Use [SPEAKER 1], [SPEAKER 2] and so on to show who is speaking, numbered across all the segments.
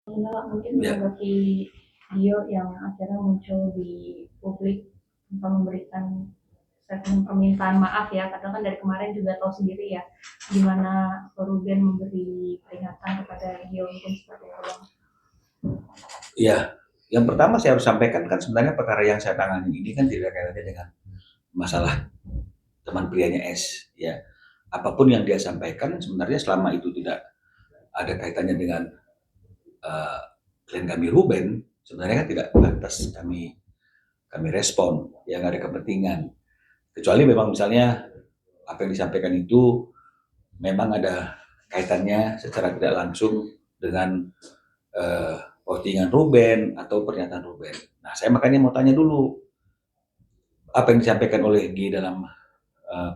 [SPEAKER 1] Enggak, mungkin
[SPEAKER 2] Ya,
[SPEAKER 1] menanggapi Dio yang akhirnya muncul di publik untuk memberikan statement permintaan maaf ya, karena kan dari kemarin juga tahu sendiri ya gimana Ruben memberi peringatan kepada Dio, mungkin seperti itu bang.
[SPEAKER 2] ya. Yang pertama saya harus sampaikan kan sebenarnya perkara yang saya tangani ini kan tidak kaitannya dengan masalah teman prianya S. Ya, apapun yang dia sampaikan sebenarnya selama itu tidak ada kaitannya dengan uh, klien kami Ruben, sebenarnya kan tidak lantas kami respon, yang ada kepentingan. Kecuali memang misalnya apa yang disampaikan itu memang ada kaitannya secara tidak langsung dengan uh, postingan Ruben atau pernyataan Ruben. Nah, saya makanya mau tanya dulu, apa yang disampaikan oleh G dalam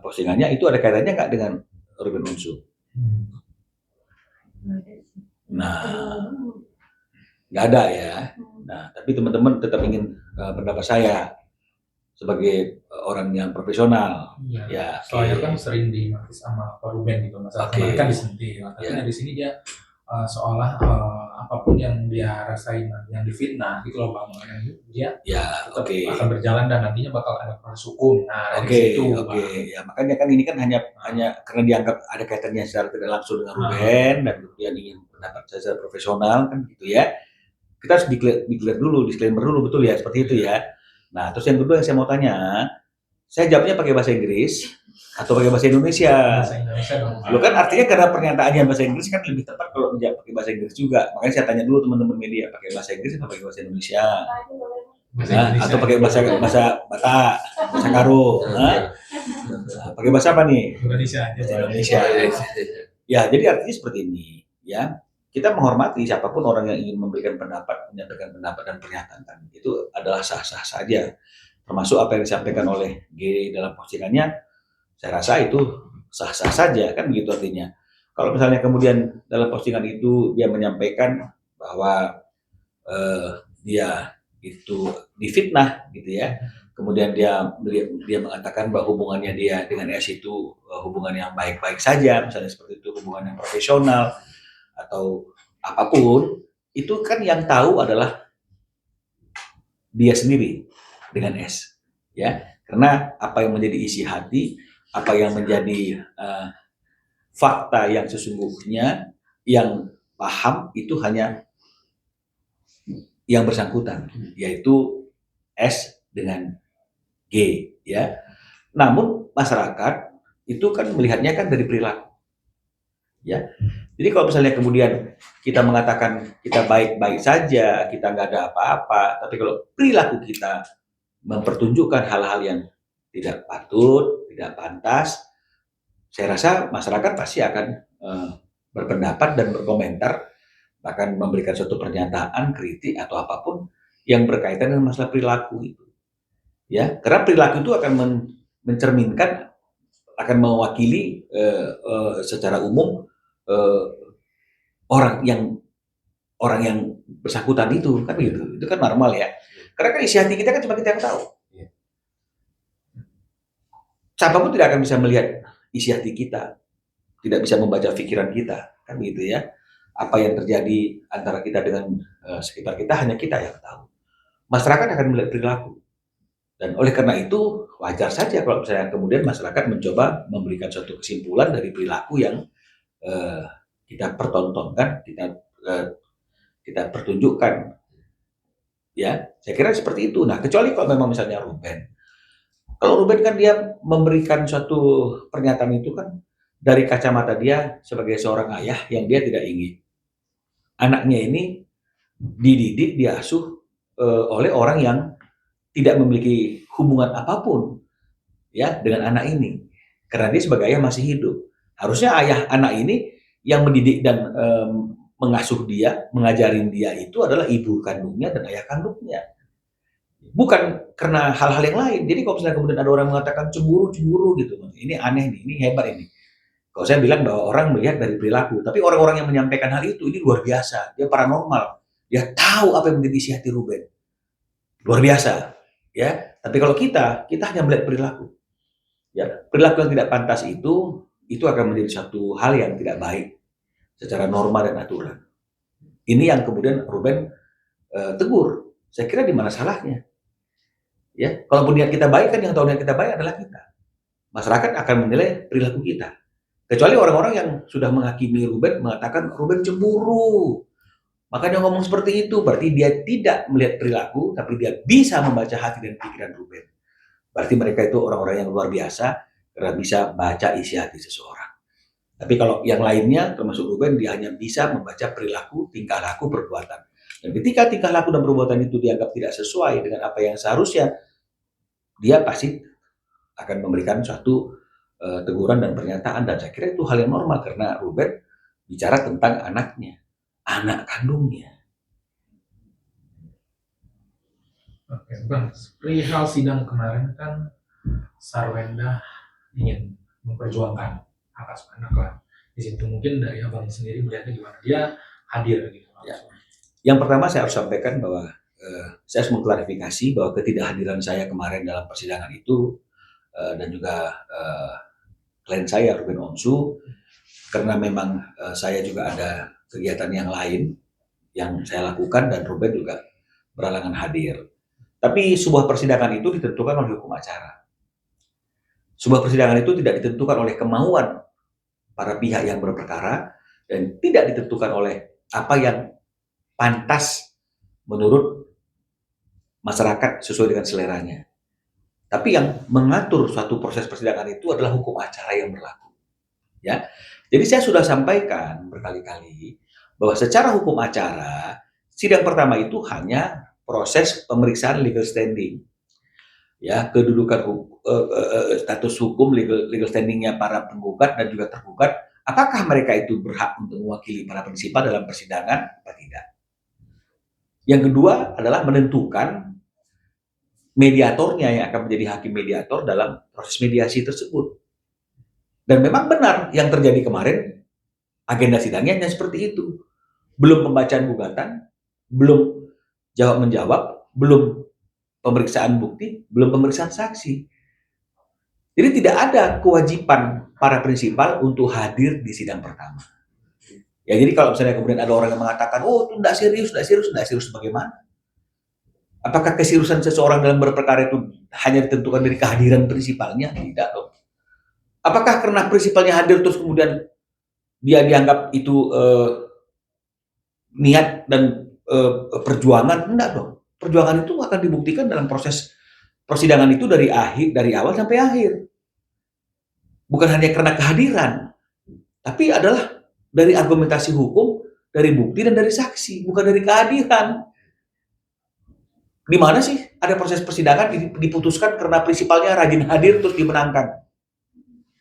[SPEAKER 2] postingannya itu ada kaitannya nggak dengan Ruben Onsu? Nah, nggak ada ya. Nah, tapi teman-teman tetap ingin pendapat saya sebagai orang yang profesional.
[SPEAKER 3] Iya.
[SPEAKER 2] Ya,
[SPEAKER 3] Soalnya kan sering dimatis sama Pak Ruben gitu, masalah kemarin kan disentil. Tapi
[SPEAKER 2] Ya.
[SPEAKER 3] dari sini dia seolah apapun yang dia rasain, yang difitnah gitu loh Bang, dia tetap akan berjalan dan nantinya bakal ada proses hukum. Nah, dari situ
[SPEAKER 2] Ya, makanya kan ini kan hanya karena dianggap ada kaitannya secara tidak langsung dengan Ruben dan kemudian ingin pendapat saya secara profesional kan gitu ya. Kita harus declare dulu, disclaimer dulu, betul ya, seperti itu ya. Nah, terus yang kedua yang saya mau tanya, saya jawabnya pakai bahasa Inggris atau pakai bahasa Indonesia?
[SPEAKER 3] Bahasa Indonesia dong.
[SPEAKER 2] Lo kan artinya karena pernyataannya bahasa Inggris kan lebih tepat kalau menjawab pakai bahasa Inggris juga. Makanya saya tanya dulu teman-teman media, pakai bahasa Inggris atau pakai bahasa Indonesia? Atau pakai bahasa Batak, bahasa Karo? Pakai bahasa apa nih?
[SPEAKER 3] Indonesia.
[SPEAKER 2] Indonesia. Ya, jadi artinya seperti ini, ya. Kita menghormati siapapun orang yang ingin memberikan pendapat, menyampaikan pendapat dan pernyataan kan. Itu adalah sah-sah saja. Termasuk apa yang disampaikan oleh G dalam postingannya, saya rasa itu sah-sah saja kan begitu artinya. Kalau misalnya kemudian dalam postingan itu dia menyampaikan bahwa dia itu difitnah gitu ya, kemudian dia mengatakan bahwa hubungannya dia dengan S itu hubungan yang baik-baik saja, misalnya seperti itu, hubungan yang profesional atau apapun, itu kan yang tahu adalah dia sendiri dengan S, ya. Karena apa yang menjadi isi hati, apa yang menjadi fakta yang sesungguhnya, yang paham itu hanya yang bersangkutan, yaitu S dengan G, ya. Namun masyarakat itu kan melihatnya kan dari perilaku, ya. Jadi kalau misalnya kemudian kita mengatakan kita baik-baik saja, kita nggak ada apa-apa, tapi kalau perilaku kita mempertunjukkan hal-hal yang tidak patut, tidak pantas, saya rasa masyarakat pasti akan berpendapat dan berkomentar, bahkan memberikan suatu pernyataan, kritik atau apapun yang berkaitan dengan masalah perilaku itu. Ya, karena perilaku itu akan mencerminkan, akan mewakili secara umum orang yang bersangkutan itu kan gitu. Itu kan normal ya. Karena kan isi hati kita kan cuma kita yang tahu. Siapapun tidak akan bisa melihat isi hati kita, tidak bisa membaca pikiran kita, kan gitu ya. Apa yang terjadi antara kita dengan sekitar kita hanya kita yang tahu. Masyarakat akan melihat perilaku. Dan oleh karena itu wajar saja kalau misalnya kemudian masyarakat mencoba memberikan suatu kesimpulan dari perilaku yang kita pertontonkan, kita pertunjukkan. Ya, saya kira seperti itu. Nah, kecuali kalau memang misalnya Ruben. Kalau Ruben kan dia memberikan suatu pernyataan itu kan dari kacamata dia sebagai seorang ayah yang dia tidak ingin anaknya ini dididik, diasuh oleh orang yang tidak memiliki hubungan apapun ya dengan anak ini, karena dia sebagai ayah masih hidup. Harusnya ayah anak ini yang mendidik dan mengasuh dia, mengajarin dia itu adalah ibu kandungnya dan ayah kandungnya, bukan karena hal-hal yang lain. Jadi kalau misalnya kemudian ada orang mengatakan cemburu gitu, ini aneh nih, ini hebat ini. Kalau saya bilang bahwa orang melihat dari perilaku, tapi orang-orang yang menyampaikan hal itu ini luar biasa, dia paranormal, dia tahu apa yang menjadi isi hati Ruben, luar biasa, ya. Tapi kalau kita hanya melihat perilaku, ya. Perilaku yang tidak pantas itu akan menjadi satu hal yang tidak baik secara norma dan aturan. Ini yang kemudian Ruben tegur. Saya kira di mana salahnya? Ya, kalaupun niat kita baik kan yang tahu niat kita baik adalah kita. Masyarakat akan menilai perilaku kita. Kecuali orang-orang yang sudah menghakimi Ruben mengatakan Ruben cemburu. Makanya ngomong seperti itu, berarti dia tidak melihat perilaku, tapi dia bisa membaca hati dan pikiran Ruben. Berarti mereka itu orang-orang yang luar biasa karena bisa baca isi hati seseorang. Tapi kalau yang lainnya, termasuk Ruben, dia hanya bisa membaca perilaku, tingkah laku, perbuatan. Dan ketika tingkah laku dan perbuatan itu dianggap tidak sesuai dengan apa yang seharusnya, dia pasti akan memberikan suatu teguran dan pernyataan. Dan saya kira itu hal yang normal karena Ruben bicara tentang anaknya, anak kandungnya.
[SPEAKER 3] Oke, Bang, perihal sidang kemarin kan Sarwenda ingin memperjuangkan hak asuh anak lah. Di situ mungkin dari Abang sendiri melihatnya gimana? Dia hadir gitu.
[SPEAKER 2] Ya. Yang pertama saya harus sampaikan bahwa saya harus mengklarifikasi bahwa ketidakhadiran saya kemarin dalam persidangan itu dan juga klien saya Ruben Onsu, karena memang saya juga ada kegiatan yang lain yang saya lakukan dan Ruben juga berhalangan hadir. Tapi sebuah persidangan itu ditentukan oleh hukum acara. Sebuah persidangan itu tidak ditentukan oleh kemauan para pihak yang berperkara dan tidak ditentukan oleh apa yang pantas menurut masyarakat sesuai dengan seleranya. Tapi yang mengatur suatu proses persidangan itu adalah hukum acara yang berlaku. Ya, jadi saya sudah sampaikan berkali-kali bahwa secara hukum acara sidang pertama itu hanya proses pemeriksaan legal standing, ya, kedudukan status hukum legal standingnya para penggugat dan juga tergugat, apakah mereka itu berhak untuk mewakili para prinsipal dalam persidangan atau tidak. Yang kedua adalah menentukan mediatornya yang akan menjadi hakim mediator dalam proses mediasi tersebut. Dan memang benar yang terjadi kemarin, agenda sidangnya hanya seperti itu. Belum pembacaan gugatan, belum jawab-menjawab, belum pemeriksaan bukti, belum pemeriksaan saksi. Jadi tidak ada kewajiban para prinsipal untuk hadir di sidang pertama. Ya, jadi kalau misalnya kemudian ada orang yang mengatakan, oh itu tidak serius bagaimana? Apakah keseriusan seseorang dalam berperkara itu hanya ditentukan dari kehadiran prinsipalnya? Tidak dong. Apakah karena prinsipalnya hadir terus kemudian dia dianggap itu niat dan perjuangan? Enggak dong. Perjuangan itu akan dibuktikan dalam proses persidangan itu dari awal sampai akhir. Bukan hanya karena kehadiran, tapi adalah dari argumentasi hukum, dari bukti dan dari saksi, bukan dari kehadiran. Di mana sih ada proses persidangan diputuskan karena prinsipalnya rajin hadir terus dimenangkan?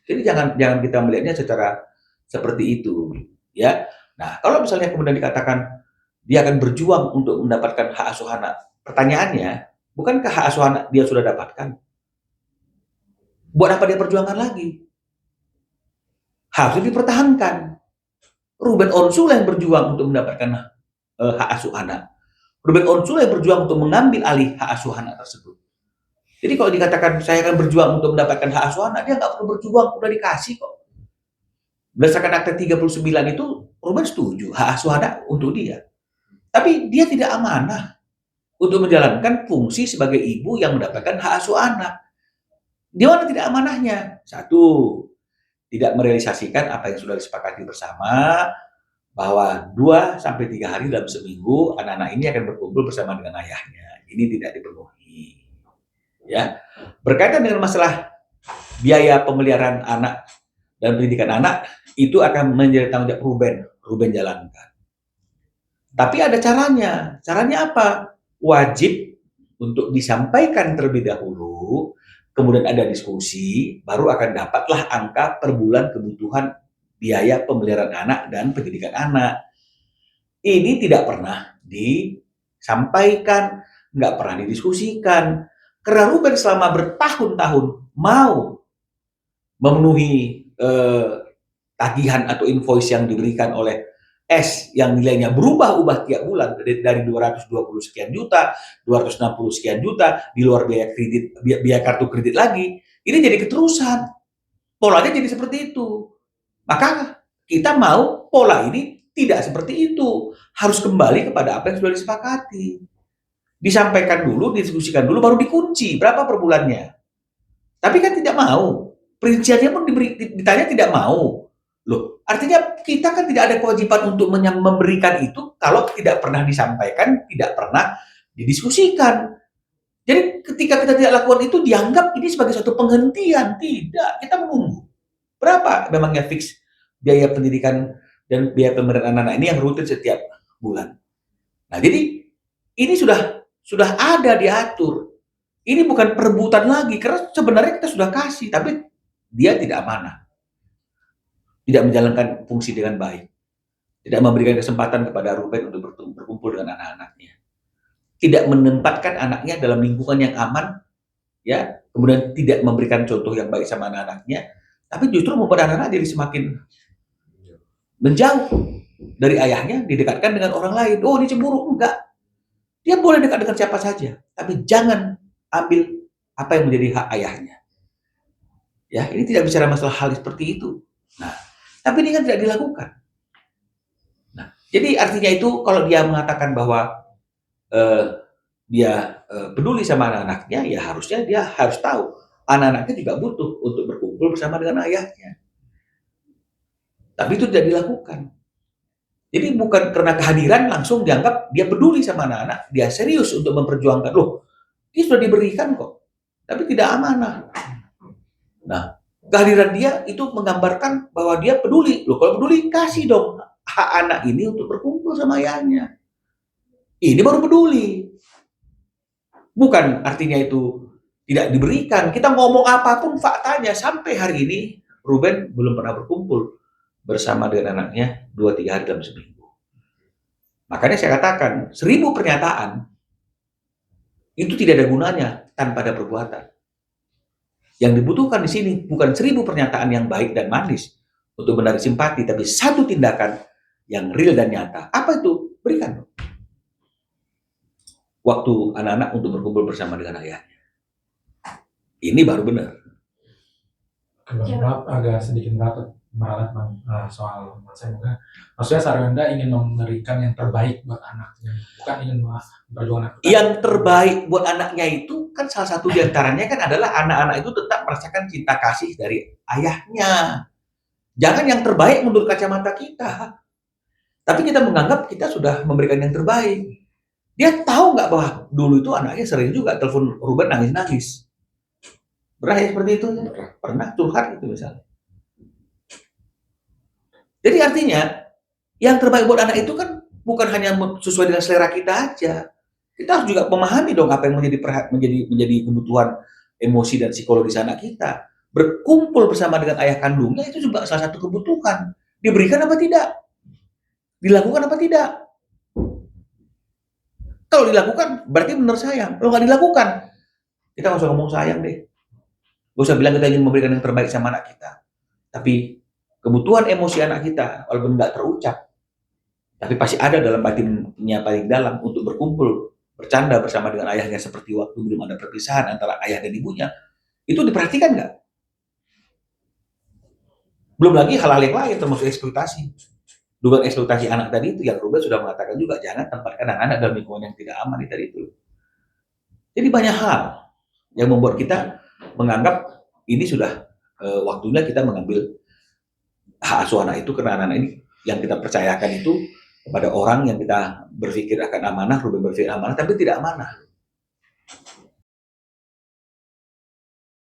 [SPEAKER 2] Jadi jangan kita melihatnya secara seperti itu, ya. Nah, kalau misalnya kemudian dikatakan dia akan berjuang untuk mendapatkan hak asuh anak, pertanyaannya, bukankah hak asuh anak dia sudah dapatkan? Buat apa dia perjuangkan lagi? Harusnya dipertahankan. Ruben Onsu yang berjuang untuk mendapatkan hak asuh anak. Ruben Onsu yang berjuang untuk mengambil alih hak asuh anak tersebut. Jadi kalau dikatakan saya akan berjuang untuk mendapatkan hak asuh anak, dia nggak perlu berjuang, udah dikasih kok. Berdasarkan Akta 39 itu, Ruben setuju hak asuh anak untuk dia. Tapi dia tidak amanah untuk menjalankan fungsi sebagai ibu yang mendapatkan hak asuh anak. Di mana tidak amanahnya? Satu, tidak merealisasikan apa yang sudah disepakati bersama, bahwa 2-3 hari dalam seminggu anak-anak ini akan berkumpul bersama dengan ayahnya. Ini tidak dipenuhi. Ya, berkaitan dengan masalah biaya pemeliharaan anak dan pendidikan anak, itu akan menjadi tanggung jawab Ruben jalankan. Tapi ada caranya. Caranya apa? Wajib untuk disampaikan terlebih dahulu, kemudian ada diskusi, baru akan dapatlah angka per bulan kebutuhan biaya pemeliharaan anak dan pendidikan anak. Ini tidak pernah disampaikan, nggak pernah didiskusikan. Karena Ruben selama bertahun-tahun mau memenuhi tagihan atau invoice yang diberikan oleh S yang nilainya berubah-ubah tiap bulan dari 220 sekian juta, 260 sekian juta, di luar biaya kredit, biaya kartu kredit lagi. Ini jadi keterusan. Polanya jadi seperti itu. Maka kita mau pola ini Tidak seperti itu. Harus kembali kepada apa yang sudah disepakati. Disampaikan dulu, didiskusikan dulu, baru dikunci berapa per bulannya. Tapi kan tidak mau. Perinciannya pun ditanya tidak mau. Loh, artinya kita kan tidak ada kewajiban untuk memberikan itu kalau tidak pernah disampaikan, tidak pernah didiskusikan. Jadi ketika kita tidak lakukan itu dianggap ini sebagai suatu penghentian. Tidak, kita menunggu. Berapa memangnya fix biaya pendidikan dan biaya pemberian anak-anak ini yang rutin setiap bulan. Nah, jadi ini sudah ada diatur. Ini bukan perebutan lagi, karena sebenarnya kita sudah kasih, tapi dia tidak amanah. Tidak menjalankan fungsi dengan baik. Tidak memberikan kesempatan kepada Ruben untuk berkumpul dengan anak-anaknya. Tidak menempatkan anaknya dalam lingkungan yang aman, ya, kemudian tidak memberikan contoh yang baik sama anak-anaknya, tapi justru membuat anak-anak jadi semakin menjauh dari ayahnya, didekatkan dengan orang lain. Oh, ini cemburu. Enggak. Dia boleh dekat dengan siapa saja, tapi jangan ambil apa yang menjadi hak ayahnya. Ya, ini tidak bicara masalah hal seperti itu. Nah, tapi ini kan tidak dilakukan. Nah, jadi artinya itu kalau dia mengatakan bahwa dia peduli sama anak-anaknya, ya harusnya dia harus tahu anak-anaknya juga butuh untuk berkumpul bersama dengan ayahnya. Tapi itu tidak dilakukan. Jadi bukan karena kehadiran langsung dianggap dia peduli sama anak-anak, dia serius untuk memperjuangkan. Loh, dia sudah diberikan kok, tapi tidak amanah. Nah, kehadiran dia itu menggambarkan bahwa dia peduli. Loh, kalau peduli, kasih dong hak anak ini untuk berkumpul sama ayahnya. Ini baru peduli. Bukan artinya itu tidak diberikan. Kita ngomong apapun faktanya, sampai hari ini Ruben belum pernah berkumpul bersama dengan anaknya 2-3 hari dalam seminggu. Makanya saya katakan, 1000 pernyataan itu tidak ada gunanya tanpa ada perbuatan. Yang dibutuhkan di sini bukan 1000 pernyataan yang baik dan manis untuk menarik simpati, tapi satu tindakan yang real dan nyata. Apa itu? Berikan waktu anak-anak untuk berkumpul bersama dengan ayahnya. Ini baru benar.
[SPEAKER 3] Maaf, agak sedikit meralat soal saya juga. Maksudnya Sarwenda ingin memberikan yang terbaik buat anaknya, bukan ingin memperjuangkan.
[SPEAKER 2] Yang terbaik buat anaknya itu kan salah satu diantaranya kan adalah anak-anak itu tetap merasakan cinta kasih dari ayahnya. Jangan yang terbaik menurut kacamata kita. Tapi kita menganggap kita sudah memberikan yang terbaik. Dia tahu nggak bahwa dulu itu anaknya sering juga telepon Ruben nangis-nangis. Pernah ya seperti itu? Pernah curhat gitu misalnya. Jadi artinya yang terbaik buat anak itu kan bukan hanya sesuai dengan selera kita aja. Kita harus juga memahami dong apa yang menjadi kebutuhan emosi dan psikologis anak kita. Berkumpul bersama dengan ayah kandungnya itu juga salah satu kebutuhan. Diberikan apa tidak? Dilakukan apa tidak? Kalau dilakukan berarti benar sayang. Kalau nggak dilakukan, kita nggak usah ngomong sayang deh. Gak usah bilang kita ingin memberikan yang terbaik sama anak kita. Tapi kebutuhan emosi anak kita, walaupun nggak terucap, tapi pasti ada dalam batinnya paling dalam untuk berkumpul, bercanda bersama dengan ayahnya seperti waktu belum ada perpisahan antara ayah dan ibunya. Itu diperhatikan nggak? Belum lagi hal-hal yang lain termasuk eksploitasi. Dugaan eksploitasi anak tadi itu yang Ruben sudah mengatakan juga, jangan tempatkan anak-anak dalam lingkungan yang tidak aman tadi itu. Jadi banyak hal yang membuat kita menganggap ini sudah waktunya kita mengambil hak asuh anak itu, karena anak-anak ini yang kita percayakan itu kepada orang yang kita berpikir akan amanah, Ruben berpikir amanah, tapi tidak amanah.